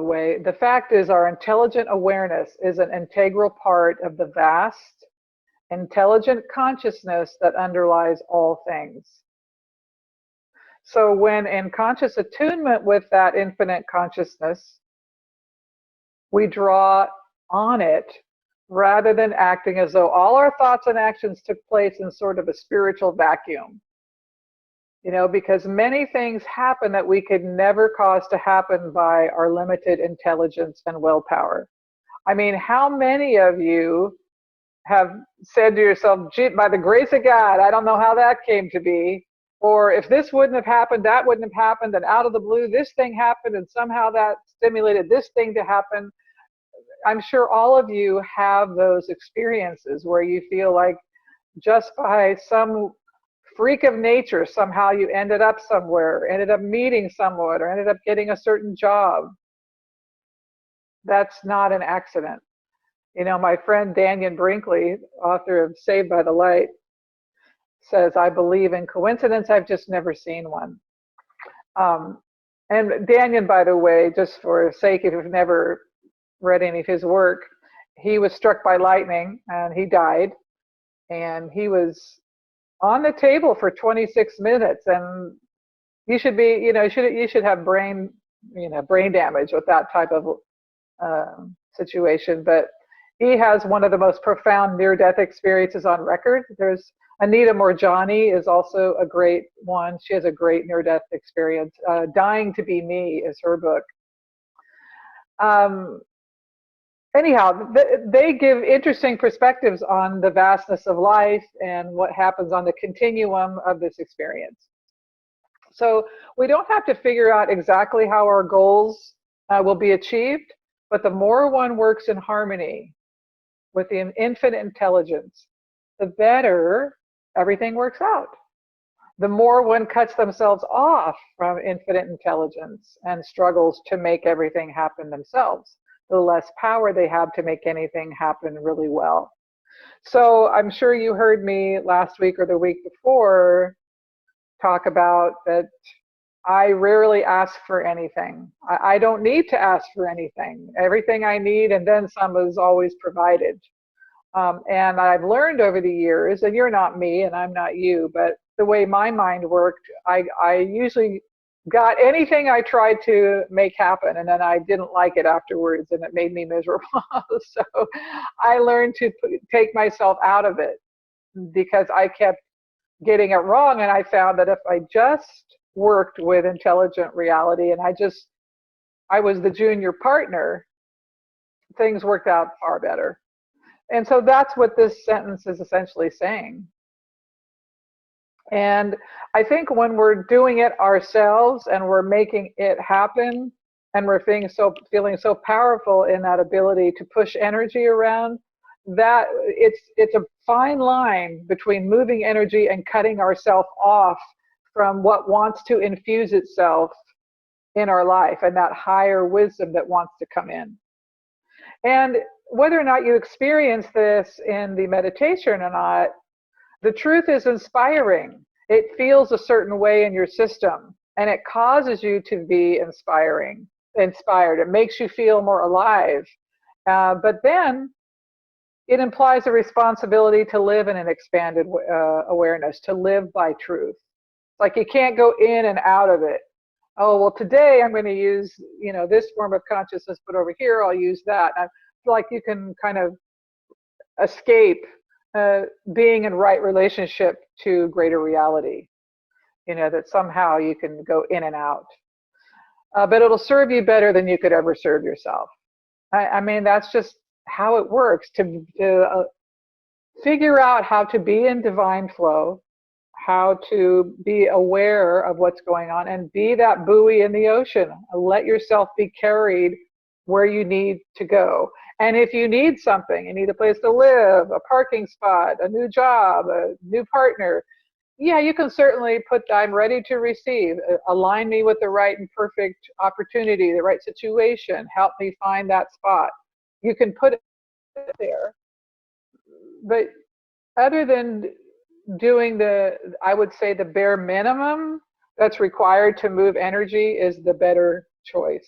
way. The fact is, our intelligent awareness is an integral part of the vast, intelligent consciousness that underlies all things. So when in conscious attunement with that infinite consciousness, we draw on it rather than acting as though all our thoughts and actions took place in sort of a spiritual vacuum. Because many things happen that we could never cause to happen by our limited intelligence and willpower. I mean, how many of you have said to yourself, gee, by the grace of God, I don't know how that came to be. Or if this wouldn't have happened, that wouldn't have happened. And out of the blue, this thing happened and somehow that stimulated this thing to happen. I'm sure all of you have those experiences where you feel like just by some freak of nature, somehow you ended up somewhere, ended up meeting someone, or ended up getting a certain job. That's not an accident. My friend Dannion Brinkley, author of Saved by the Light, says, I believe in coincidence, I've just never seen one. And Dannion, by the way, just for sake, if you've never read any of his work, he was struck by lightning and he died. And he was on the table for 26 minutes. And you should be, you should have brain damage with that type of situation. But he has one of the most profound near-death experiences on record. There's Anita Moorjani is also a great one. She has a great near-death experience. Dying to Be Me is her book. Anyhow, they give interesting perspectives on the vastness of life and what happens on the continuum of this experience. So we don't have to figure out exactly how our goals will be achieved, but the more one works in harmony with the infinite intelligence, the better everything works out. The more one cuts themselves off from infinite intelligence and struggles to make everything happen themselves, the less power they have to make anything happen really well. So I'm sure you heard me last week or the week before talk about that I rarely ask for anything. I don't need to ask for anything. Everything I need and then some is always provided. And I've learned over the years, and you're not me and I'm not you, but the way my mind worked, I usually got anything I tried to make happen, and then I didn't like it afterwards, and it made me miserable. So I learned to take myself out of it because I kept getting it wrong, and I found that if I just worked with intelligent reality and I was the junior partner, things worked out far better. And so that's what this sentence is essentially saying. And I think when we're doing it ourselves and we're making it happen and we're feeling so powerful in that ability to push energy around, that it's a fine line between moving energy and cutting ourselves off from what wants to infuse itself in our life and that higher wisdom that wants to come in. And whether or not you experience this in the meditation or not, the truth is inspiring. It feels a certain way in your system, and it causes you to be inspired. It makes you feel more alive. But then it implies a responsibility to live in an expanded awareness, to live by truth. Like you can't go in and out of it. Oh, well, today I'm going to use, this form of consciousness, but over here I'll use that. I feel like you can kind of escape being in right relationship to greater reality, that somehow you can go in and out. But it'll serve you better than you could ever serve yourself. I mean, that's just how it works, to figure out how to be in divine flow, how to be aware of what's going on and be that buoy in the ocean. Let yourself be carried where you need to go. And if you need something, you need a place to live, a parking spot, a new job, a new partner, yeah, you can certainly put, I'm ready to receive, align me with the right and perfect opportunity, the right situation, help me find that spot. You can put it there. But other than doing I would say the bare minimum that's required to move energy is the better choice.